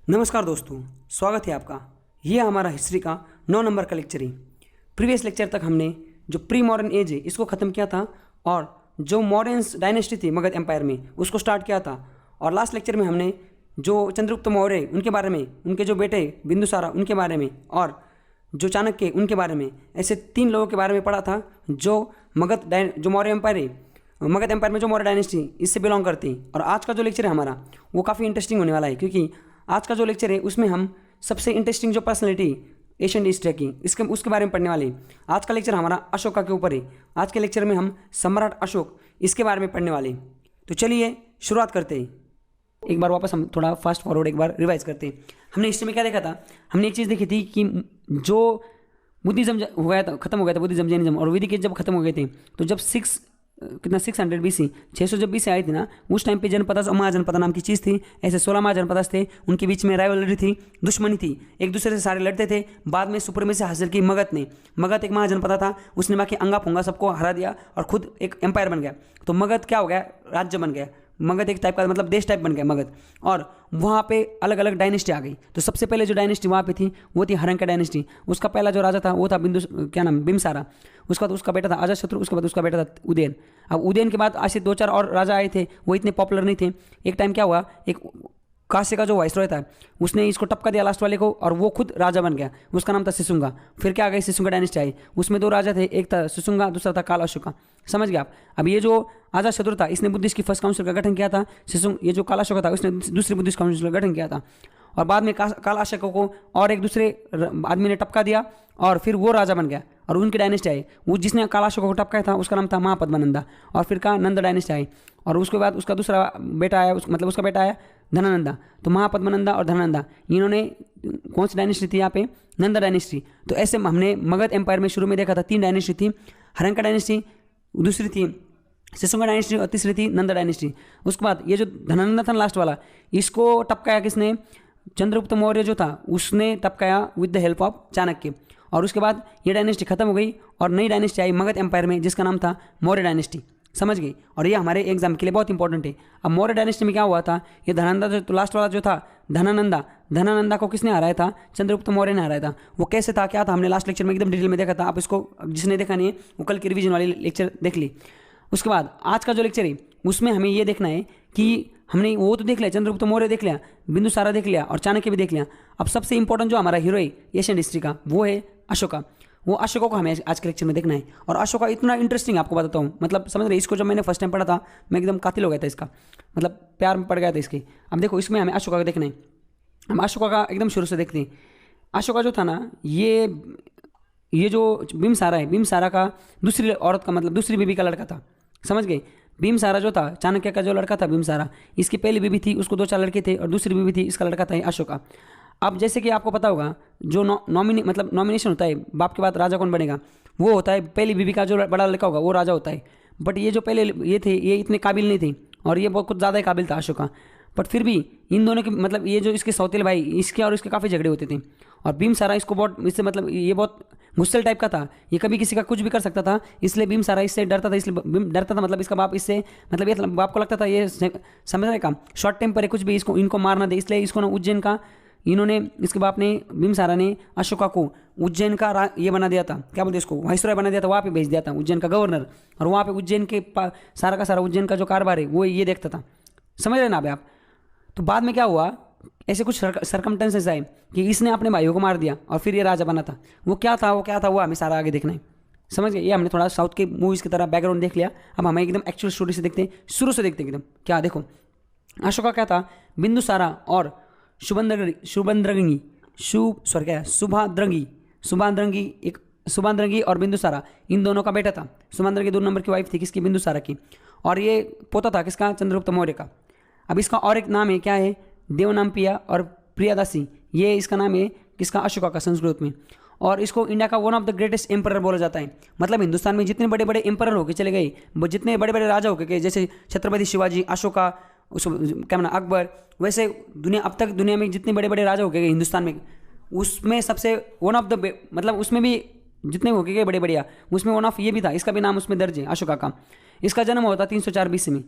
नमस्कार दोस्तों, स्वागत है आपका। ये हमारा हिस्ट्री का 9 नंबर का लेक्चर है। प्रीवियस लेक्चर तक हमने जो प्री मॉडर्न एज है इसको ख़त्म किया था और जो मॉडर्न डायनेस्टी थी मगध एम्पायर में उसको स्टार्ट किया था। और लास्ट लेक्चर में हमने जो चंद्रगुप्त मौर्य उनके बारे में, उनके जो बेटे बिंदुसारा उनके बारे में और जो चाणक्य उनके बारे में, ऐसे 3 लोगों के बारे में पढ़ा था जो मौर्य एम्पायर है, मगध एम्पायर में जो मौर्य डायनेस्टी इससे बिलोंग करती। और आज का जो लेक्चर है हमारा वो काफ़ी इंटरेस्टिंग होने वाला है, क्योंकि आज का जो लेक्चर है उसमें हम सबसे इंटरेस्टिंग जो पर्सनैलिटी एशियन हिस्ट्री की उसके बारे में पढ़ने वाले हैं। आज का लेक्चर हमारा अशोका के ऊपर है। आज के लेक्चर में हम सम्राट अशोक इसके बारे में पढ़ने वाले हैं। तो चलिए शुरुआत करते हैं। एक बार वापस हम थोड़ा फास्ट फॉरवर्ड एक बार रिवाइज करते हैं। हमने हिस्ट्री में क्या देखा था? हमने एक चीज़ देखी थी कि जो बुद्धिज्म हो गया था, खत्म हो गया था बुद्धिज्म, जैनिज्म और वैदिक जब खत्म हो गए थे, तो जब 600 BC 600 जब BC आई थी ना, उस टाइम पे जनपदा और महाजनपदा नाम की चीज़ थी। ऐसे 16 महाजनपदा थे, उनके बीच में राइवलरी थी, दुश्मनी थी, एक दूसरे से सारे लड़ते थे। बाद में सुप्रीमेसी हासिल की मगध ने। मगध एक महाजनपदा था, उसने बाकी अंगा पुंगा सबको हरा दिया और खुद एक एम्पायर बन गया। तो मगध क्या हो गया? राज्य बन गया। मगध एक टाइप का मतलब देश टाइप बन गया मगध। और वहाँ पे अलग अलग डायनेस्टी आ गई। तो सबसे पहले जो डायनेस्टी वहाँ पे थी वो थी हरंका डायनेस्टी। उसका पहला जो राजा था वो था बिम्बिसारा। उसके बाद उसका बेटा था अजातशत्रु। उसके बाद उसका बेटा था उदयन। अब उदयन के बाद ऐसे 2-4 और राजा आए थे, वो इतने पॉपुलर नहीं थे। एक टाइम क्या हुआ, एक काशी का जो वाइसरॉय था उसने इसको टपका दिया लास्ट वाले को और वो खुद राजा बन गया। उसका नाम था सिसुंगा। फिर क्या आ गई सिसुंगा डायनेस्टी आई। उसमें 2 राजा थे, एक था सिसुंगा, दूसरा था काल अशोका। समझ गए आप? अब ये जो अजातशत्रु था इसने बुद्धिस्ट की फर्स्ट काउंसिल का गठन किया था। ये जो काल अशोका था उसने दूसरी बुद्धिस्ट काउंसिल का गठन किया था। और बाद में काल अशोका को और एक दूसरे आदमी ने टपका दिया और फिर वो राजा बन गया और उनकी डायनेस्टी आई। वो जिसने काल अशोका को टपकाया था उसका नाम था महापद्मानंदा। और फिर का नंद डायनेस्टी आई और उसके बाद उसका दूसरा बेटा आया, मतलब उसका बेटा आया धनानंदा। तो महापद्मानंदा और धनानंदा इन्होंने कौन सी डायनेस्टी थी यहाँ पे? नंदा डायनेस्टी। तो ऐसे हमने मगध एम्पायर में शुरू में देखा था 3 डायनेस्टी थी। हरंका डायनेस्टी, दूसरी थी सिसुंगा डायनेस्टी और तीसरी थी नंदा डायनेस्टी। उसके बाद ये जो धनानंदा था लास्ट वाला, इसको टपकाया किसने? चंद्रगुप्त मौर्य जो था उसने टपकाया with the help of Chanakya. और उसके बाद ये डायनेस्टी खत्म हो गई और नई डायनेस्टी आई मगध एम्पायर में जिसका नाम था मौर्य डायनेस्टी। समझ गई? और ये हमारे एग्जाम के लिए बहुत इंपॉर्टेंट है। अब मौर्य डायनेस्टी में क्या हुआ था? ये धनानंदा जो लास्ट वाला जो था धनानंदा को किसने हराया था? चंद्रगुप्त मौर्य ने हराया था। वो कैसे था, क्या था, हमने लास्ट लेक्चर में एकदम डिटेल में देखा था। आप इसको जिसने देखा नहीं है वो कल की रिवीजन वाली लेक्चर देख ली। उसके बाद आज का जो लेक्चर है उसमें हमें ये देखना है कि हमने वो तो देख लिया, चंद्रगुप्त मौर्य देख लिया, बिंदुसारा देख लिया और चाणक्य भी देख लिया। अब सबसे इंपॉर्टेंट जो हमारा हीरो है एशियन हिस्ट्री का वो है अशोका। वो अशोका को हमें आज के लेक्चर में देखना है। और अशोका इतना इंटरेस्टिंग आपको बताता हूँ, मतलब समझ रहे, इसको जब मैंने फर्स्ट टाइम पढ़ा था मैं एकदम कातिल हो गया था इसका, मतलब प्यार में पड़ गया था इसके। अब देखो इसमें हमें अशोका को देखना है। हम अशोका का एकदम शुरू से देखते हैं। अशोका जो था ना, ये जो बिम्बिसारा है, बिम्बिसारा का दूसरी औरत का मतलब दूसरी बीबी का लड़का था। समझ गए? बिम्बिसारा जो था चाणक्य का जो लड़का था बिम्बिसारा, इसकी पहली बीबी थी, उसको 2-4 लड़के थे और दूसरी बीबी थी, इसका लड़का था अशोका। अब जैसे कि आपको पता होगा जो नॉमिनेशन होता है, बाप के बाद राजा कौन बनेगा, वो होता है पहली बीबी का जो बड़ा लड़का होगा वो राजा होता है। बट ये जो पहले ये थे ये इतने काबिल नहीं थे और ये बहुत कुछ ज़्यादा ही काबिल था अशोका। बट फिर भी इन दोनों के मतलब ये जो इसके सौतेले भाई इसके और इसके काफ़ी झगड़े होते थे। और बिम्बिसारा इसको बहुत इससे मतलब ये बहुत गुस्सेल टाइप का था, ये कभी किसी का कुछ भी कर सकता था, इसलिए बिम्बिसारा इससे डरता था। इसलिए डरता था मतलब इसका बाप इससे मतलब ये बाप को लगता था ये समझने का शॉर्ट टेम्पर है, कुछ भी इनको मारना दे, इसलिए इसको ना उज्जैन का इसके बाप ने बिम्बिसारा ने अशोका को उज्जैन का ये बना दिया था, क्या बोलते इसको, वाइसरॉय बना दिया था, वहाँ पे भेज दिया था उज्जैन का गवर्नर। और वहाँ पे उज्जैन के सारा का सारा उज्जैन का जो कारोबार है वो ये देखता था। समझ रहे ना अभी आप? तो बाद में क्या हुआ, ऐसे कुछ सरकमटेंसेस आए कि इसने अपने भाइयों को मार दिया और फिर ये राजा बना था। वो क्या था वो हमें सारा आगे देखना है। समझ गए? ये हमने थोड़ा साउथ के मूवीज़ की तरह बैकग्राउंड देख लिया। अब हमें एकदम एक्चुअल स्टोरी से देखते हैं, शुरू से देखते हैं एकदम। क्या देखो, अशोका क्या था, बिंदुसारा और सुभाद्रंगी और बिंदुसारा इन दोनों का बेटा था। सुभाद्रंगी 2 नंबर की वाइफ थी किसकी? बिंदुसारा की। और ये पोता था किसका? चंद्रगुप्त मौर्य का। अब इसका और एक नाम है, क्या है? देवनामपिया और प्रियादासी। ये इसका नाम है किसका? अशोका का संस्कृत में। और इसको इंडिया का one of the greatest emperor बोला जाता है। मतलब हिंदुस्तान में जितने बड़े बड़े एम्परर होके चले गए, जितने बड़े बड़े राजा होके गए, जैसे छत्रपति शिवाजी, अशोका, क्या नाम अकबर, वैसे अब तक दुनिया में जितने बड़े बड़े राजा होके गए हिंदुस्तान में, उसमें सबसे वन ऑफ द मतलब उसमें भी जितने होके गए बड़े बढ़िया, उसमें वन ऑफ ये भी था, इसका भी नाम उसमें दर्ज है अशोका का। इसका जन्म हुआ था 304 BC में।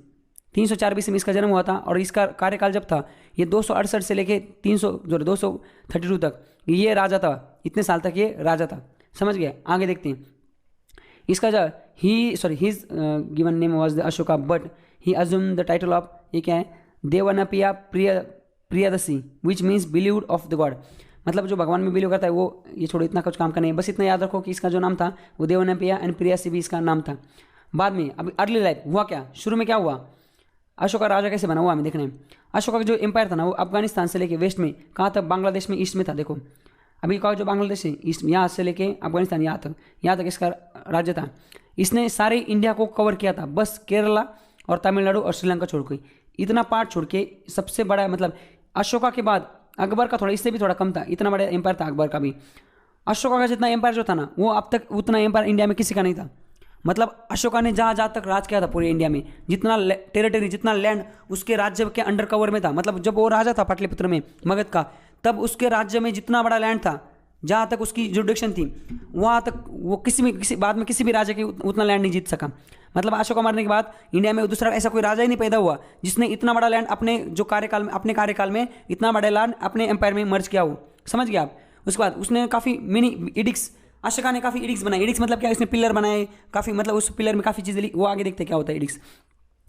304 BC में इसका जन्म हुआ था और इसका कार्यकाल जब था ये 268 से लेके 232 तक ये राजा था, इतने साल तक ये राजा था। समझ गए? आगे देखते हैं इसका जो his given name was the Ashoka but he assume the title of, ये क्या है, Devanampiya Priyadasi which means believed of the god. मतलब जो भगवान में बिलीव करता है वो, ये छोड़ो इतना कुछ काम का नहीं है, बस इतना याद रखो कि इसका जो नाम था वो देवनपिया एंड प्रियासी भी इसका नाम था। बाद में अभी अर्ली लाइफ हुआ क्या, शुरू में क्या हुआ, अशोका राजा कैसे बना हुआ हमें देखना है। अशोका का जो एम्पायर था ना वो अफगानिस्तान से लेके वेस्ट में कहाँ तक, बांग्लादेश में ईस्ट में था। देखो अभी का जो बांग्लादेश है ईस्ट में, यहाँ से लेके अफगानिस्तान यहाँ तक इसका राज्य था। इसने सारे इंडिया को कवर किया था, बस केरला और तमिलनाडु और श्रीलंका छोड़ के, इतना पार्ट छोड़ के सबसे बड़ा, मतलब अशोका के बाद अकबर का थोड़ा इससे भी थोड़ा कम था, इतना बड़ा एम्पायर था अकबर का भी। अशोका का जितना एम्पायर जो था ना वो अब तक उतना एम्पायर इंडिया में किसी का नहीं था। मतलब अशोका ने जहाँ जहाँ तक राज किया था पूरे इंडिया में, जितना टेरिटरी जितना लैंड उसके राज्य के अंडर कवर में था, मतलब जब वो राजा था पाटलिपुत्र में मगध का, तब उसके राज्य में जितना बड़ा लैंड था जहाँ तक उसकी जुडिक्शन थी वहाँ तक वो किसी बाद में किसी भी राजा के उतना लैंड नहीं जीत सका। मतलब अशोका मरने के बाद इंडिया में दूसरा ऐसा कोई राजा ही नहीं पैदा हुआ जिसने इतना बड़ा लैंड अपने कार्यकाल में इतना बड़ा लैंड अपने एम्पायर में मर्ज किया हो। समझ गया आप? उसके बाद उसने काफ़ी मिनी एडिक्स, अशोका ने काफ़ी एडिक्स बनाए। एडिक्स मतलब क्या, इसने पिलर बनाए काफ़ी, मतलब उस पिलर में काफ़ी चीज़ें, वो आगे देखते क्या होता है एडिक्स।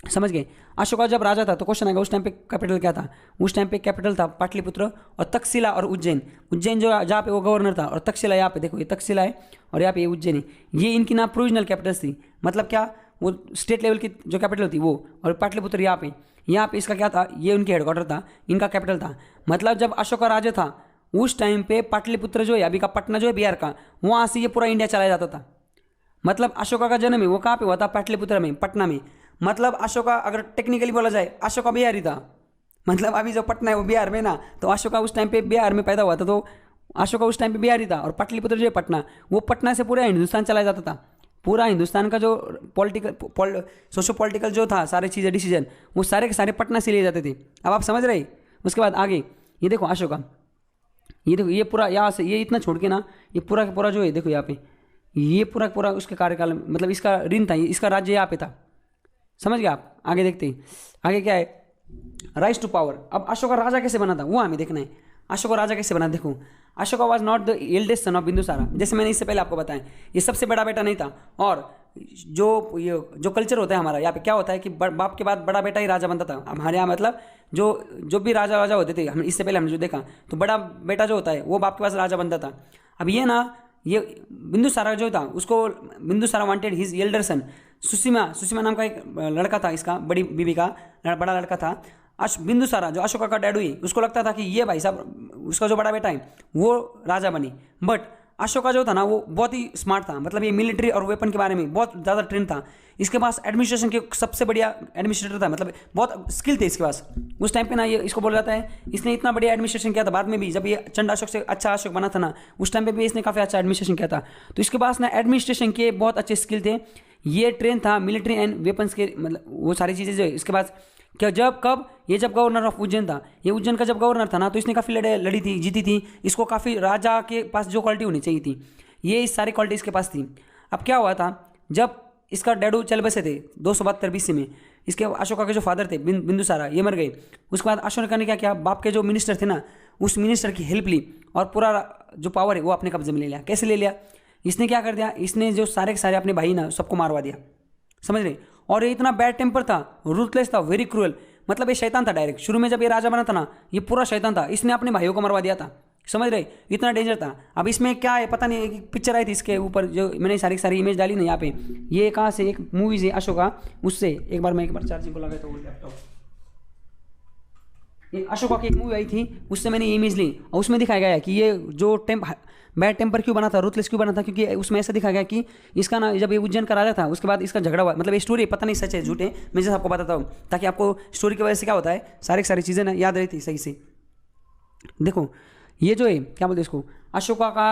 समझ गए? अशोका जब राजा था तो क्वेश्चन आएगा उस टाइम पे कैपिटल क्या था। उस टाइम पे कैपिटल था पाटलिपुत्र और तक्षशिला और उज्जैन। उज्जैन जो जहाँ पे वो गवर्नर था और तक्षशिला यहाँ पे, देखो ये तक्षशिला है और यहाँ पे ये उज्जैन है। ये इनकी ना प्रोविजनल कैपिटल्स थी, मतलब क्या, वो स्टेट लेवल की जो कैपिटल थी वो, और पाटलिपुत्र यहाँ पे इसका क्या था, ये उनकी हेडक्वार्टर था, इनका कैपिटल था। मतलब जब अशोका राजा था उस टाइम पे पाटलिपुत्र जो है अभी का पटना जो है बिहार का, वहाँ से ये पूरा इंडिया चलाया जाता था। मतलब अशोका का जन्म है वो कहाँ पे हुआ था, पाटलिपुत्र में, पटना में। मतलब अशोका अगर टेक्निकली बोला जाए अशोका बिहारी था, मतलब अभी जो पटना है वो बिहार में ना, तो अशोका उस टाइम पे बिहार में पैदा हुआ था, तो अशोका उस टाइम पे बिहारी था। और पाटलिपुत्र जो है पटना, वो पटना से पूरा हिंदुस्तान चलाया जाता था। पूरा हिंदुस्तान का जो सोशो पॉलिटिकल जो था सारी चीज़ें डिसीजन वो सारे के सारे पटना से लिए जाते थे। अब आप समझ रहे? उसके बाद आगे ये देखो अशोका, ये देखो ये पूरा यहाँ से ये इतना छोड़ के ना ये पूरा का पूरा जो है देखो यहाँ पे ये पूरा का पूरा उसके कार्यकाल में, मतलब इसका ऋण था, इसका राज्य यहाँ पे था। समझ गए आप? आगे देखते हैं आगे क्या है, राइज टू पावर। अब अशोका राजा कैसे बना था वो हमें देखना है। अशोका राजा कैसे बना, देखो Ashoka was not the eldest son of Bindusara, जैसे मैंने इससे पहले आपको बताया ये सबसे बड़ा बेटा नहीं था। और जो कल्चर होता है हमारा यहाँ पे क्या होता है कि बाप के बाद बड़ा बेटा ही राजा बनता था हमारे यहाँ। मतलब जो भी राजा होते थे, हम इससे पहले हमने जो देखा, तो बड़ा बेटा जो होता है वो बाप के पास राजा बनता था। अब ये बिंदुसारा जो था उसको Bindusara wanted his elder son Susima नाम का एक लड़का था, इसका बड़ी बीबी का बड़ा लड़का था बिंदुसारा, जो अशोका का डैडू ही, उसको लगता था कि ये भाई साहब उसका जो बड़ा बेटा है वो राजा बने। बट अशोका जो था ना वो बहुत ही स्मार्ट था, मतलब ये मिलिट्री और वेपन के बारे में बहुत ज़्यादा ट्रेंड था। इसके पास एडमिनिस्ट्रेशन के सबसे बढ़िया एडमिनिस्ट्रेटर था, मतलब बहुत स्किल थे इसके पास उस टाइम पे ना। ये इसको बोला जाता है इसने इतना बढ़िया एडमिनिस्ट्रेशन किया था। बाद में भी जब ये चंड अशोक से अच्छा अशोक बना था ना, उस टाइम पे भी इसने काफ़ी अच्छा एडमिनिस्ट्रेशन किया था। तो इसके पास ना एडमिनिस्ट्रेशन के बहुत अच्छे स्किल थे। ये ट्रेन था मिलिट्री एंड वेपन्स के, मतलब वो सारी चीज़ें जो है। इसके बाद क्या, जब गवर्नर ऑफ उज्जैन था, ये उज्जैन का जब गवर्नर था ना, तो इसने काफ़ी लड़ी थी, जीती थी। इसको काफ़ी राजा के पास जो क्वालिटी होनी चाहिए थी ये सारी क्वालिटी इसके पास थी। अब क्या हुआ था, जब इसका डैडू चल बसे थे 272 BC में, इसके अशोका के जो फादर थे बिंदुसारा ये मर गए। उसके बाद अशोका ने क्या किया, बाप के जो मिनिस्टर थे ना उस मिनिस्टर की हेल्प ली और पूरा जो पावर है वो अपने कब्जे में ले लिया। कैसे ले लिया, इसने क्या कर दिया, इसने जो सारे के सारे अपने भाई ना सबको मारवा दिया। समझ रहे? और ये इतना बैड टेम्पर था, रूथलेस था, वेरी क्रूअल, मतलब ये शैतान था डायरेक्ट। शुरू में जब ये राजा बना था ना ये पूरा शैतान था, इसने अपने भाइयों को मरवा दिया था। समझ रहे? इतना डेंजर था। अब इसमें क्या है पता नहीं, एक पिक्चर आई थी इसके ऊपर जो मैंने सारी इमेज डाली ना यहाँ पे, ये कहाँ से, एक मूवी से अशोका, उससे एक बार चार्जिंग को लगा तो लैपटॉप, ये अशोका की एक मूवी आई थी उससे मैंने ये इमेज ली और उसमें दिखाया गया है कि ये जो बैड टेम्पर क्यों बना था, रूथलेस क्यों बना था, क्योंकि उसमें ऐसा दिखाया गया कि इसका ना जब ये उज्जैन का राजा था उसके बाद इसका झगड़ा हुआ। मतलब ये स्टोरी पता नहीं सच है झूठ है, मैं जैसे आपको बताता हूँ ताकि आपको स्टोरी की वजह से क्या होता है सारी चीज़ें ना याद रहती सही से। देखो ये जो है क्या बोलते हैं इसको, अशोका का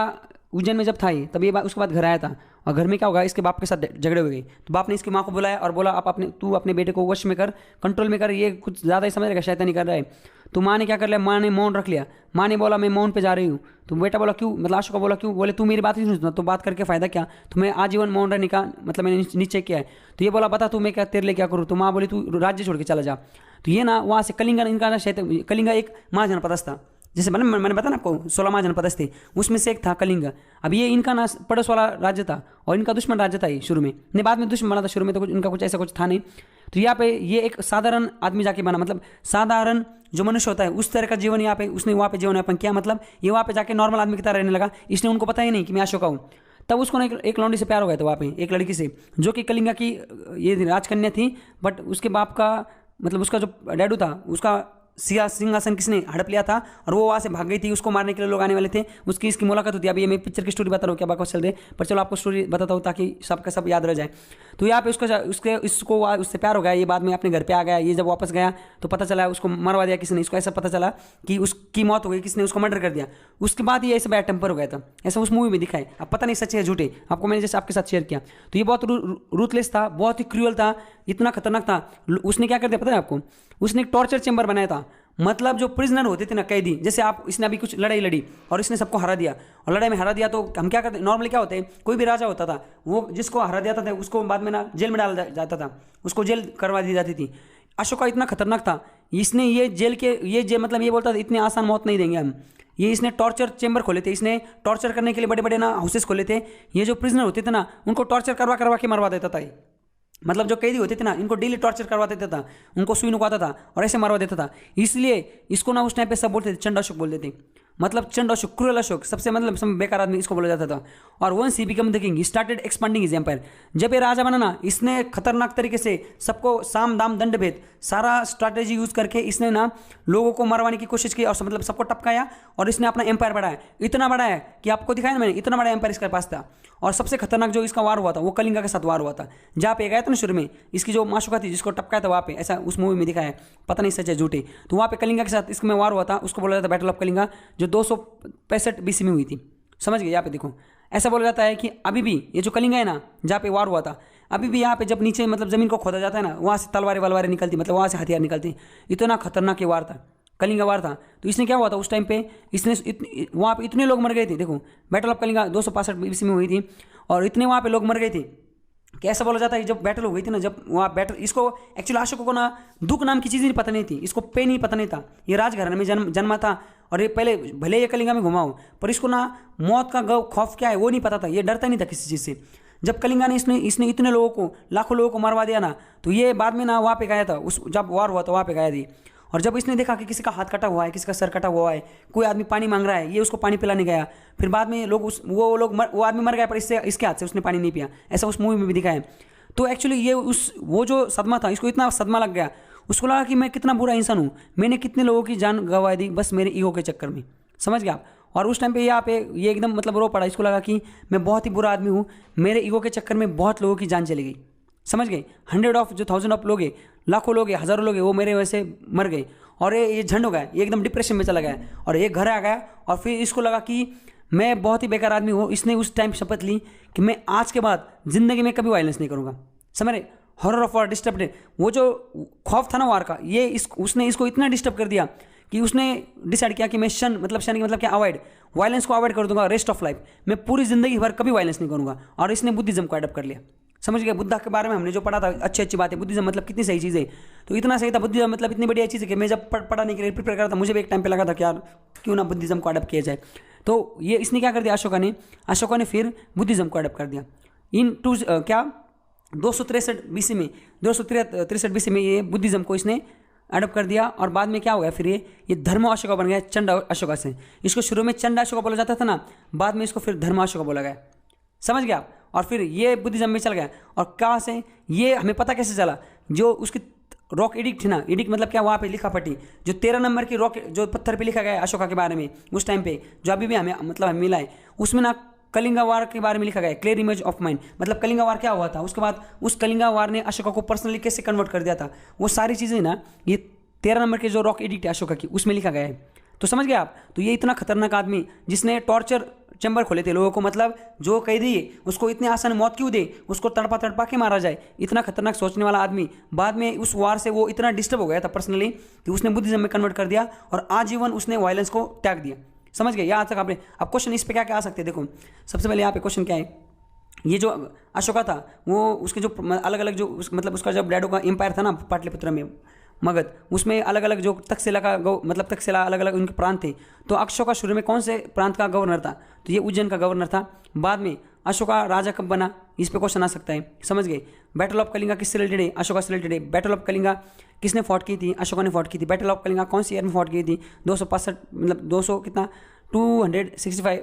उज्जैन में जब था ये तब ये उसके बाद घर आया था और घर में क्या होगा, इसके बाप के साथ झगड़े हो गए, तो बाप ने इसकी माँ को बुलाया और बोला आप तू अपने बेटे को वश में कर, कंट्रोल में कर, ये कुछ ज़्यादा ही समझ रहेगा, शैतानी कर रहा है। तो माँ ने क्या कर लिया, माँ ने मौन रख लिया। माँ ने बोला मैं मौन पे जा रही हूँ। तो बेटा बोला क्यों, मतलब अशोका बोला क्यों, बोले तू मेरी बात नहीं सुनता तो बात करके फ़ायदा क्या, तो मैं आजीवन मौन रहने का मतलब मैंने निश्चय किया है। तो ये बोला बता तू मैं क्या तेरे लिए क्या करूँ। तो माँ बोली तू राज्य छोड़ के चला जा। तो ये ना वहाँ से कलिंगा, इनका ना कलिंगा एक महाजनपद था, जैसे मैंने बताया ना आपको 16 महाजनपद थे, उसमें से एक था कलिंग। अब ये इनका ना पड़ोस वाला राज्य था और इनका दुश्मन राज्य था ये शुरू में, नहीं बाद में दुश्मन बना था, शुरू में तो कुछ इनका कुछ ऐसा कुछ था नहीं। तो यहाँ पे ये एक साधारण आदमी जाके बना, मतलब साधारण जो मनुष्य होता है उस तरह का जीवन यहाँ पे उसने वहाँ पे जीवन यापन किया, मतलब ये वहाँ पे जाके नॉर्मल आदमी की तरह रहने लगा। इसने उनको पता ही नहीं कि मैं अशोका हूँ। तब उसको ना एक लौंडी से प्यार हो गया था वहाँ पे, एक लड़की से, जो कि कलिंगा की ये राजकन्या थी। बट उसके बाप का मतलब उसका जो डैडू था उसका सिंहासन किसने हड़प लिया था और वो वहाँ से भाग गई थी, उसको मारने के लिए लोग आने वाले थे। उसकी इसकी मुलाकात होती है। अभी ये मैं पिक्चर की स्टोरी बता रहा हूँ, क्या बकवास चल रही है, पर चलो आपको स्टोरी बताता हूँ ताकि सबका सब याद रह जाए। तो यहाँ पे इसको उससे प्यार हो गया, ये बाद में अपने घर पे आ गया। ये जब वापस गया तो पता चला उसको मरवा दिया किसी ने, इसको ऐसा पता चला कि उसकी मौत हो गई, किसने उसको मर्डर कर दिया। उसके बाद ये ऐसा बैड टेम्पर हो गया था, ऐसा उस मूवी में दिखाए। अब पता नहीं सच है झूठे, आपको मैंने जैसे आपके साथ शेयर किया। तो ये बहुत रूथलेस था, बहुत ही क्रूअल था, इतना खतरनाक था। उसने क्या कर दिया पता है आपको, उसने एक टॉर्चर चेंबर बनाया था। मतलब जो प्रिजनर होते थे ना, कैदी, जैसे आप इसने अभी कुछ लड़ाई लड़ी और इसने सबको हरा दिया, और लड़ाई में हरा दिया तो हम क्या करते, नॉर्मली क्या होते हैं, कोई भी राजा होता था वो जिसको हरा दिया था उसको बाद में ना जेल में डाला जाता था, उसको जेल करवा दी जाती थी। अशोका इतना खतरनाक था, इसने ये जेल मतलब ये बोलता था इतनी आसान मौत नहीं देंगे हम। ये इसने टॉर्चर चेंबर खोले थे, इसने टॉर्चर करने के लिए बड़े बड़े ना हाउसेस खोले थे। ये जो प्रिजनर होते थे ना उनको टॉर्चर करवा के मरवा देता था। मतलब जो कैदी होते थे ना इनको डेली टॉर्चर करवा देता था, उनको सुई नुकाता था और ऐसे मरवा देता था। इसलिए इसको ना उस टाइम पे सब बोलते थे चंड अशोक बोलते थे, मतलब चंड अशोक, क्रूरल अशोक, सबसे मतलब सब बेकार आदमी इसको बोला जाता था। और once he become the king started expanding his empire. जब ये राजा बना ना इसने खतरनाक तरीके से सबको साम दाम दंड भेद सारा स्ट्रैटेजी यूज करके इसने ना लोगों को मरवाने की कोशिश की और मतलब सबको टपकाया और इसने अपना एम्पायर बढ़ाया, इतना बढ़ाया कि आपको दिखाया ना मैंने, इतना बड़ा एम्पायर इसके पास था। और सबसे खतरनाक जो इसका वार हुआ था वो कलिंगा के साथ वार हुआ था, जहाँ पे गया था ना शुरू में, इसकी जो माशुका थी जिसको टपकाया था वहाँ पे, ऐसा उस मूवी में दिखाया है, पता नहीं सच है झूठे। तो वहाँ पे कलिंगा के साथ इसमें वार हुआ था, उसको बोला जाता है बैटल ऑफ कलिंगा, जो 265 BC में हुई थी। समझ गए, यहाँ पे देखो ऐसा बोला जाता है कि अभी भी ये जो कलिंगा है ना जहाँ पे वार हुआ था, अभी भी यहाँ पे जब नीचे मतलब ज़मीन को खोदा जाता है ना वहाँ से तलवारें वलवारें निकलती, मतलब वहाँ से हथियार निकलते। इतना खतरनाक ये वार था, कलिंगा वार था। तो इसने क्या हुआ था उस टाइम पे, इसने वहाँ पे इतने लोग मर गए थे। देखो बैटल ऑफ कलिंगा 265 BC में हुई थी और इतने वहाँ पे लोग मर गए थे कि ऐसा बोला जाता है कि जब बैटल हो गई थी ना, जब वहाँ बैटल, इसको एक्चुअली अशोक को ना दुख नाम की चीज़ नहीं पता नहीं थी, इसको पेन ही पता नहीं था। ये राजघराने में जन्मा था और ये पहले भले ये कलिंगा में घुमा हो पर इसको ना मौत का खौफ क्या है वो नहीं पता था, ये डरता नहीं था किसी चीज़ से। जब कलिंगा ने इसने इतने लोगों को, लाखों लोगों को मरवा दिया ना, तो ये बाद में ना वहाँ पे गया था, उस जब वार हुआ तो वहाँ पे गया थी। और जब इसने देखा कि किसी का हाथ कटा हुआ है, किसी का सर कटा हुआ है, कोई आदमी पानी मांग रहा है, ये उसको पानी पिलाने गया। फिर बाद में लोग वो आदमी मर गया पर इसके हाथ से उसने पानी नहीं पिया, ऐसा उस मूवी में भी दिखाया है। तो एक्चुअली ये वो जो सदमा था, इसको इतना सदमा लग गया, उसको लगा कि मैं कितना बुरा इंसान हूँ, मैंने कितने लोगों की जान गंवा दी बस मेरे ईगो के चक्कर में। समझ गया आप। और उस टाइम पे यहाँ पे ये एकदम मतलब रो पड़ा, इसको लगा कि मैं बहुत ही बुरा आदमी हूँ, मेरे ईगो के चक्कर में बहुत लोगों की जान चली गई। समझ गए, 100,000 ऑफ लोग हैं, लाखों लोग हैं, हज़ारों लोग हैं, वो मेरे वैसे मर गए। और ये झंड हो गया, ये एकदम डिप्रेशन में चला गया और ये घर आ गया। और फिर इसको लगा कि मैं बहुत ही बेकार आदमी हूँ। इसने उस टाइम शपथ ली कि मैं आज के बाद ज़िंदगी में कभी वायलेंस नहीं करूँगा। समझ रहे, हॉरर ऑफ वार डिस्टर्ब, वो जो खौफ था ना वार का, ये उसने इसको इतना डिस्टर्ब कर दिया कि उसने डिसाइड किया कि मैं शन की मतलब क्या, अवॉइड, वायलेंस को अवॉइड कर दूंगा रेस्ट ऑफ लाइफ, मैं पूरी ज़िंदगी भर कभी वायलेंस नहीं करूँगा। और इसने बुद्धिज्म को अडॉप्ट कर लिया। समझ गया, बुद्धा के बारे में हमने जो पढ़ा था अच्छी बात है, बुद्धिज्म मतलब कितनी सही चीज़ है। तो इतना सही था बुद्धिज्म, मतलब इतनी बढ़िया चीज़ है कि मैं जब पढ़ाने के लिए प्रिपेयर कर रहा था मुझे भी एक टाइम पे लगा था कि यार क्यों ना बुद्धिज्म को अडॉप्ट किया जाए। तो ये इसने क्या कर दिया, अशोका ने फिर बुद्धिज्म को अडॉप्ट कर दिया। इन 263 BC में, 263 BC में ये बुद्धिज्म को इसने अडॉप्ट कर दिया। और बाद में क्या हो गया, फिर ये धर्म अशोका बन गया चंड अशोका से। इसको शुरू में चंड अशोका बोला जाता था ना, बाद में इसको फिर धर्म अशोका बोला गया। समझ गया। और फिर ये बुद्धिज्म में चल गया। और कहाँ से ये हमें पता कैसे चला, जो उसकी रॉक एडिक्ट थी ना, एडिक्ट मतलब क्या, वहाँ पे लिखा पट्टी जो 13 नंबर की रॉक जो पत्थर पे लिखा गया है अशोका के बारे में उस टाइम पे, जो अभी भी हमें मतलब मिला है, उसमें ना कलिंगा वार के बारे में लिखा गया है, क्लियर इमेज ऑफ माइंड। मतलब कलिंगा वार क्या हुआ था, उसके बाद उस कलिंगा वार ने अशोका को पर्सनली कैसे कन्वर्ट कर दिया था, वो सारी चीज़ें ना ये 13 नंबर के जो रॉक एडिक्ट है अशोका की उसमें लिखा गया है। तो समझ गए आप। तो ये इतना खतरनाक आदमी जिसने टॉर्चर चैम्बर खोले थे लोगों को, मतलब जो कैदी है उसको इतने आसान मौत क्यों दे, उसको तड़पा तड़पा के मारा जाए। इतना खतरनाक सोचने वाला आदमी बाद में उस वार से वो इतना डिस्टर्ब हो गया था पर्सनली कि उसने बुद्धिज्म में कन्वर्ट कर दिया और आजीवन उसने वायलेंस को त्याग दिया। समझ गए? यहाँ तक आपने अब क्वेश्चन इस पे क्या क्या आ सकते हैं। देखो सबसे पहले यहाँ पे क्वेश्चन क्या है, ये जो अशोका था वो उसके जो अलग अलग जो मतलब उसका जब डैडो का एम्पायर था ना पाटलिपुत्र में मगध, उसमें अलग अलग जो तक्षशिला का मतलब तक्षशिला अलग अलग उनके प्रांत थे। तो अशोका शुरू में कौन से प्रांत का गवर्नर था, तो ये उज्जैन का गवर्नर था। बाद में अशोका राजा कब बना, इस पे क्वेश्चन आ सकता है। समझ गए? बैटल ऑफ कलिंगा किससे रिलेटेड है, अशोका से रिलेटेड है। बैटल ऑफ कलिंगा किसने फॉट की थी, अशोका ने फॉट की थी। बैटल ऑफ कलिंगा कौन सी ईयर में फॉट की थी, 265 मतलब 200 कितना 265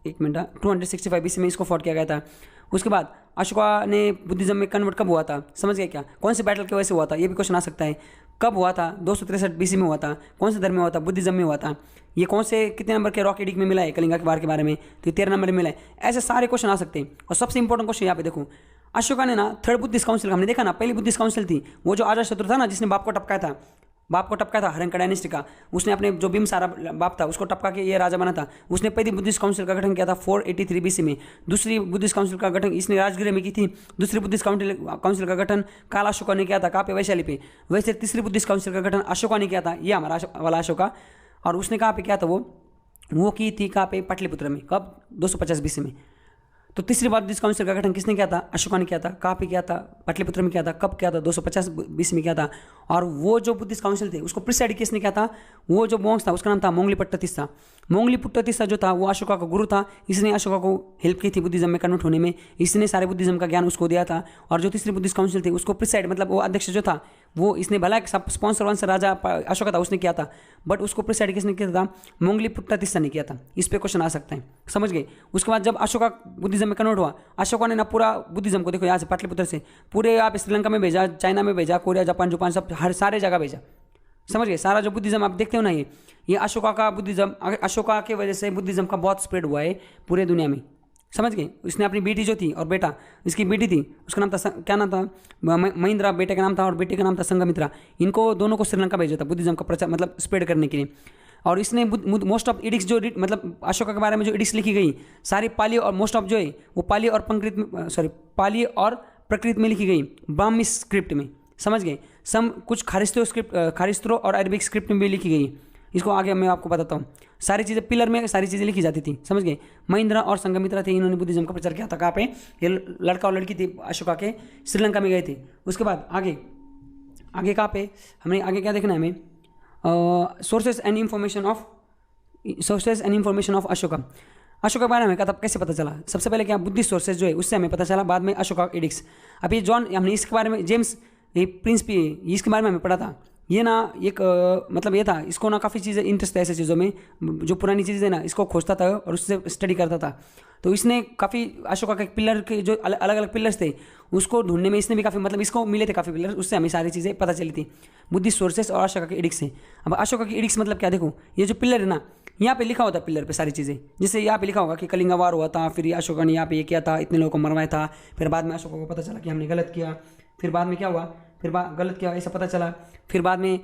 एक मिनट 265 BC में इसको फॉट किया गया था। उसके बाद अशोका ने बुद्धिज्म में कन्वर्ट कब हुआ था, समझ गए क्या, कौन से बैटल की वजह से हुआ था, ये भी क्वेश्चन आ सकता है। कब हुआ था, 263 BC में हुआ था। कौन से धर्म में हुआ था, बुद्धिज्म में हुआ था। ये कौन से कितने नंबर के रॉक एडिक्ट में मिला है कलिंगा के वार के बारे में, तो 13 नंबर में मिला है। ऐसे सारे क्वेश्चन आ सकते हैं। और सबसे इंपॉर्टेंट क्वेश्चन यहाँ पे देखो, अशोका ने ना थर्ड बुद्धिस्ट काउंसिल, हमने देखा ना पहली बुद्धिस्ट काउंसिल थी वो जो अजातशत्रु था ना जिसने बाप को टपकाया था, बाप को टपका था हरंका डायनेस्टी का, उसने अपने जो बिम्बसारा बाप था उसको टपका के ये राजा बना था। उसने पहली बुद्धिस्ट काउंसिल का गठन किया था 483 BC में। दूसरी बुद्धिस्ट काउंसिल का गठन इसने राजगृह में की थी। दूसरी बुद्धिस्ट काउंसिल का गठन काल अशोका ने किया था, कहाँ पे, वैशाली पे। वैसे तीसरी बुद्धिस्ट काउंसिल का गठन अशोका ने किया था, ये हमारा वाला अशोका। और उसने कहाँ पे किया था, वो की थी कहाँ पे, पाटलिपुत्र में। कब, 250 BC में। तो तीसरी बार बुद्धिस्ट काउंसिल का गठन किसने किया था, अशोका ने किया था। कहाँ पे किया था, पाटलिपुत्र में किया था। कब किया था, 250 BC में किया था। और वो जो बुद्धिस्ट काउंसिल थे उसको प्रिसाइड किसने किया था, वो जो मोंक्स था उसका नाम था मोंगलीपुट्ट तीसरा। मोंगलीपुट्ट तीसरा जो था वो अशोका का गुरु था, इसने अशोका को हेल्प की थी बुद्धिज्म में कन्वर्ट होने में, इसने सारे बुद्धिज्म का ज्ञान उसको दिया था। और जो तीसरी बुद्धिस्ट काउंसिल थी उसको प्रिसाइड मतलब वो अध्यक्ष जो था वो इसने भला स्पॉन्सर वंसर राजा अशोका था उसने किया था, बट उसको प्रिसाइड किसने किया था, मोंगलीपुट्ट तीसरा ने किया था। इस पर क्वेश्चन आ सकते हैं, समझ गए। उसके बाद जब अशोका बुद्धिज्म में कन्वर्ट हुआ, अशोका ने ना पूरा बुद्धिज्म को देखो यहाँ से पाटलिपुत्र से पूरे आप श्रीलंका में भेजा, चाइना में भेजा, कोरिया जापान जापान सब हर सारे जगह भेजा। समझ गए? सारा जो बुद्धिज्म आप देखते हो ना ये अशोका का बुद्धिज्म, अशोका के वजह से बुद्धिज्म का बहुत स्प्रेड हुआ है पूरे दुनिया में। समझ गए? इसने अपनी बेटी जो थी और बेटा, इसकी बेटी थी उसका नाम था क्या नाम था, महिंद्रा बेटे का नाम था, और बेटे का नाम था संघमित्रा। इनको दोनों को श्रीलंका भेजा था बुद्धिज्म का प्रचार मतलब स्प्रेड करने के लिए। और इसने मोस्ट ऑफ एडिक्स जो मतलब अशोका के बारे में जो एडिक्स लिखी गई सारी पाली और मोस्ट ऑफ जो है वो पाली और पाली और प्रकृत में लिखी गई, ब्राह्मी स्क्रिप्ट में। समझ गए? कुछ खारिस्त्रो और अरबिक स्क्रिप्ट में भी लिखी गई। इसको आगे मैं आपको बताता हूँ। सारी चीज़ें पिलर में सारी चीज़ें लिखी जाती थी। समझ गए? महिंद्रा और संघमित्रा थे, इन्होंने बुद्धिज्म का प्रचार किया था। कहाँ पे, ये लड़का और लड़की थी अशोका के, श्रीलंका में गए थे। उसके बाद आगे कहाँ पे हमें आगे क्या देखना है हमें, sources and information of Ashoka. Ashoka के बारे में कैसे पता चला, सबसे पहले क्या बुद्धिस्ट सोर्सेज जो है उससे हमें पता चला। बाद में अशोका एडिक्स, अभी जॉन हमने इसके बारे में जेम्स ये प्रिंस भी इसके बारे में हमें पढ़ा था। ये ना एक मतलब ये था, इसको ना काफ़ी चीज़ें इंटरेस्ट था ऐसी चीज़ों में, जो पुरानी चीज़ें ना इसको खोजता था और उससे स्टडी करता था। तो इसने काफ़ी अशोका के पिलर के जो अलग अलग पिलर्स थे उसको ढूंढने में इसने भी काफ़ी मतलब इसको मिले थे काफ़ी पिलर्स, उससे हमें सारी चीज़ें पता चली थी बुद्धिस्ट सोर्सेस और अशोका के एडिक्स से। अब अशोका की एडिक्स मतलब क्या, देखो ये जो पिलर है ना यहाँ पे लिखा होता है पिलर पे सारी चीज़ें, जैसे यहाँ पे लिखा होगा कि कलिंगा वार हुआ था, फिर अशोका ने यहाँ पे ये किया था, इतने लोगों को मरवाया था, फिर बाद में अशोका को पता चला कि हमने गलत किया, फिर बाद में क्या हुआ, फिर गलत किया ऐसा पता चला, फिर बाद में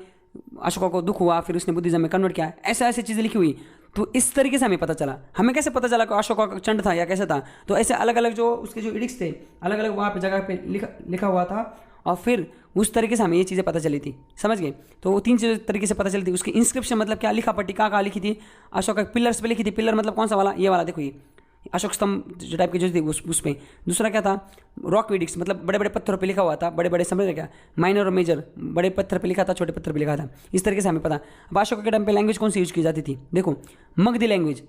अशोका को दुख हुआ, फिर उसने बुद्धिज्म में कन्वर्ट किया, ऐसे चीज़ें लिखी हुई। तो इस तरीके से हमें पता चला। हमें कैसे पता चला कि अशोका का चंड था या कैसे था, तो ऐसे अलग अलग जो उसके जो एडिक्स थे अलग अलग वहाँ पे जगह पे लिखा हुआ था, और फिर उस तरीके से हमें ये चीज़ें पता चली थी। समझ गए? तो वो 3 चीज़ें तरीके से पता चली थी। उसकी इंस्क्रिप्शन मतलब क्या, लिखा पट्टी कहाँ लिखी थी, अशोका पिलर्स पे लिखी थी। पिलर मतलब कौन सा वाला, ये वाला देखो, ये अशोक स्तंभ जो टाइप की जो थी उस पर। दूसरा क्या था, रॉक एडिक्स मतलब बड़े बड़े पत्थरों पे लिखा हुआ था, बड़े बड़े समझ रहे क्या, माइनर और मेजर, बड़े पत्थर पे लिखा था, छोटे पत्थर पे लिखा था। इस तरीके से हमें पता। अब अशोक के टाइम पे लैंग्वेज कौन सी यूज की जाती थी, देखो मगधी लैंग्वेज।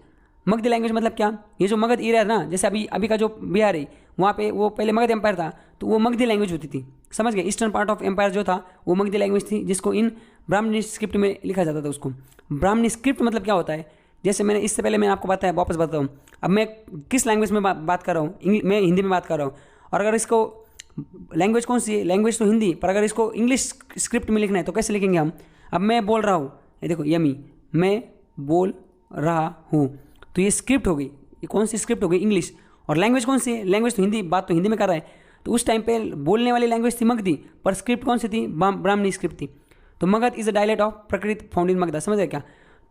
मगधी लैंग्वेज मतलब क्या, ये जो मगध एरिया है ना, जैसे अभी का जो बिहार है वहाँ पे वो पहले मगध एम्पायर था, तो वो मगधी लैंग्वेज होती थी। समझ गए? ईस्टर्न पार्ट ऑफ एम्पायर जो था वो मगधी लैंग्वेज थी, जिसको इन ब्राह्मणी स्क्रिप्ट में लिखा जाता था उसको। ब्राह्मणी स्क्रिप्ट मतलब क्या होता है, जैसे मैंने इससे पहले मैंने आपको बताया, वापस बताता हूँ। अब मैं किस लैंग्वेज में बात कर रहा हूँ, मैं हिंदी में बात कर रहा हूँ, और अगर इसको लैंग्वेज कौन सी है, लैंग्वेज तो हिंदी, पर अगर इसको इंग्लिश स्क्रिप्ट में लिखना है तो कैसे लिखेंगे हम। अब मैं बोल रहा हूँ, ये देखो यमी, मैं बोल रहा हूँ, तो ये स्क्रिप्ट हो गई। ये कौन सी स्क्रिप्ट हो गई, इंग्लिश। और लैंग्वेज कौन सी है, लैंग्वेज तो हिंदी, बात तो हिंदी में कर रहा है। तो उस टाइम पे बोलने वाली लैंग्वेज थी मगधी, पर स्क्रिप्ट कौन सी थी, ब्राह्मणी स्क्रिप्ट थी। तो Magadh is a dialect of प्रकृत फाउंड इन मगधा। समझ गए क्या।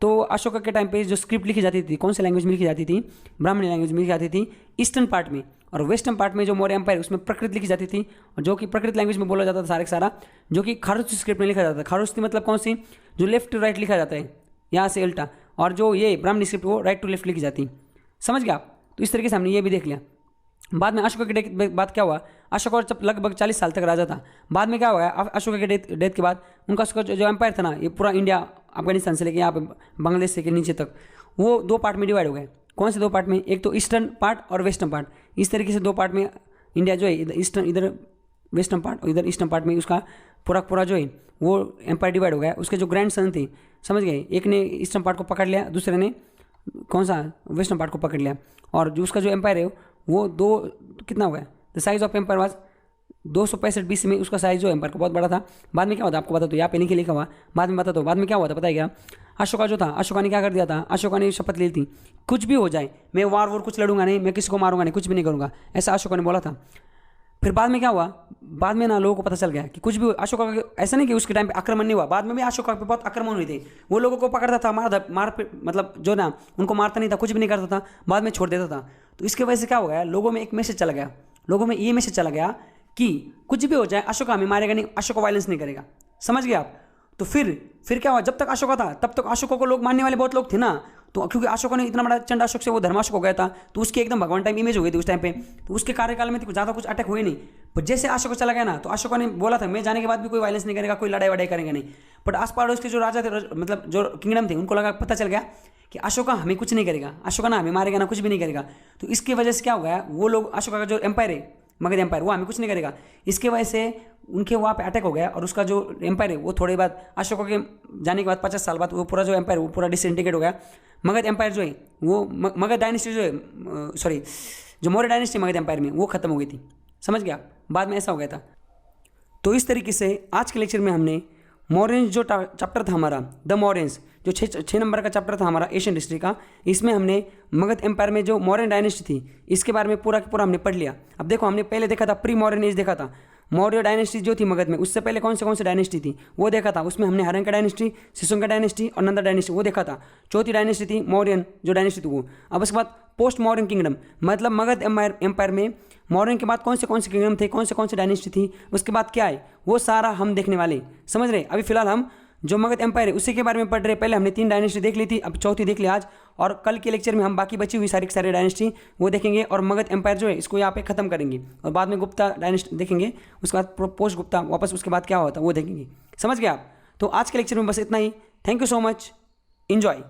तो अशोका के टाइम पे जो स्क्रिप्ट लिखी जाती थी कौन सी लैंग्वेज में लिखी जाती थी, ब्राह्मणी लैंग्वेज में लिखी जाती थी ईस्टर्न पार्ट में, और वेस्टर्न पार्ट में जो मौर्य एम्पायर उसमें प्रकृत लिखी जाती थी, और जो कि प्रकृत लैंग्वेज में बोला जाता था सारे सारा, जो कि खारोस्ती स्क्रिप्ट में लिखा जाता था। खारोस्ती मतलब कौन सी, जो लेफ्ट टू राइट लिखा जाता है यहाँ से उल्टा, और जो ये ब्राह्मणी स्क्रिप्ट वो राइट टू लेफ्ट लिखी जाती। समझ गया आप। तो इस तरीके से हमने ये भी देख लिया। बाद में अशोका के डेथ के बाद क्या हुआ, अशोका जब लगभग 40 साल तक राजा था, बाद में क्या हुआ, अशोका के डेथ के बाद उनका जो एम्पायर था ना, ये पूरा इंडिया अफगानिस्तान से लेके यहाँ पे बांग्लादेश से के नीचे तक, वो 2 पार्ट में डिवाइड हो गए। कौन से 2 पार्ट में, एक तो ईस्टर्न पार्ट और वेस्टर्न पार्ट। इस तरीके से 2 पार्ट में इंडिया जो है, इधर ईस्टर्न, इधर वेस्टर्न पार्ट और इधर ईस्टर्न पार्ट में उसका पूरा जो है वो एम्पायर डिवाइड हो गया। उसके जो ग्रैंड सन थे, समझ गए, एक ने ईस्टर्न पार्ट को पकड़ लिया, दूसरे ने कौन सा वेस्टर्न पार्ट को पकड़ लिया, और जो उसका जो एम्पायर है वो कितना हो गया, the size of empire was 265 BC में उसका साइज जो एम्पायर का बहुत बड़ा था। बाद में क्या होता आपको बता दो, यहाँ पे नहीं लिखा हुआ, बाद में बता दो बाद में क्या हुआ था, पता है क्या, अशोका जो था, अशोका ने क्या कर दिया था, अशोका ने शपथ ली थी कुछ भी हो जाए मैं वार कुछ लड़ूंगा नहीं, मैं किसी को मारूंगा नहीं, कुछ भी नहीं करूंगा, ऐसा अशोका ने बोला था। फिर बाद में क्या हुआ, बाद में ना लोगों को पता चल गया कि कुछ भी अशोका का, ऐसा नहीं कि उसके टाइम पे आक्रमण नहीं हुआ, बाद में भी अशोका पे बहुत आक्रमण हुए थे। वो लोगों को पकड़ता था, मतलब जो ना उनको मारता नहीं था, कुछ भी नहीं करता था, बाद में छोड़ देता था। तो इसकी वजह से क्या हो गया, लोगों में एक मैसेज चला गया, लोगों में ये मैसेज चला गया कि कुछ भी हो जाए अशोका हमें मारेगा नहीं, अशोका वायलेंस नहीं करेगा। समझ गए आप। तो फिर क्या हुआ, जब तक अशोका था तब तक अशोका को लोग मानने वाले बहुत लोग थे ना, तो क्योंकि अशोका ने इतना बड़ा चंड अशोक से वो धर्माशोक हो गया था, तो उसकी एकदम भगवान टाइम इमेज हो गई थी उस टाइम पे। तो उसके कार्यकाल में ज़्यादा कुछ अटैक हुए नहीं, पर जैसे अशोका चला गया ना, तो अशोका ने बोला था मैं जाने के बाद भी कोई वायलेंस नहीं करेगा, कोई लड़ाई वड़ाई करेंगे नहीं। बट आस पास उसके जो राजा थे, मतलब जो किंगडम थे, उनको लगा, पता चल गया कि अशोका हमें कुछ नहीं करेगा, अशोका ना हमें मारेगा ना कुछ भी नहीं करेगा। तो इसकी वजह से क्या हो गया, वो लोग अशोका का जो एम्पायर है मगध एम्पायर, वो हमें कुछ नहीं करेगा, इसके वजह से उनके वहाँ पे अटैक हो गया, और उसका जो एम्पायर है वो थोड़े बाद अशोका के जाने के बाद 50 साल बाद वो पूरा जो एम्पायर वो पूरा डिसइंटीग्रेट हो गया। मगध एम्पायर जो है वो मगध डायनेस्टी जो है, सॉरी जो मौर्य डायनेस्टी मगध एम्पायर में वो खत्म हो गई थी। समझ गया, बाद में ऐसा हो गया था। तो इस तरीके से आज के लेक्चर में हमने मौर्यंस जो चैप्टर था हमारा, द मौर्यंस, जो 6 नंबर का चैप्टर था हमारा एशियन हिस्ट्री का, इसमें हमने मगध एम्पायर में जो मौर्यन डायनेस्टी थी इसके बारे में पूरा पूरा हमने पढ़ लिया। अब देखो, हमने पहले देखा था प्री मौर्यन एज देखा था, मौर्य डायनेस्टी जो थी मगध में, उससे पहले कौन से डायनेस्टी थी वो देखा था। उसमें हमने हरंका डायनेस्टी, शिशुंगा डायनेस्टी और नंदा डायनेस्टी वो देखा था। चौथी डायनेस्टी थी मौर्यन जो डायनेस्टी थी वो। अब उसके बाद पोस्ट मौर्यन किंगडम, मतलब मगध एम्पायर में मौर्यन के बाद कौन से किंगडम थे, कौन से डायनेस्टी थी, उसके बाद क्या है, वो सारा हम देखने वाले। समझ रहे, अभी फिलहाल हम जो मगध एम्पायर है उसी के बारे में पढ़ रहे। पहले हमने 3 डायनेस्टी देख ली थी, अब चौथी देख ली आज, और कल के लेक्चर में हम बाकी बची हुई सारी डायनेस्टी वो देखेंगे, और मगध एम्पायर जो है इसको यहाँ पे खत्म करेंगे, और बाद में गुप्ता डायनेस्टी देखेंगे, उसके बाद पोस्ट गुप्ता वापस, उसके बाद क्या होता है वो देखेंगे। समझ गए आप। तो आज के लेक्चर में बस इतना ही। Thank you so much, enjoy.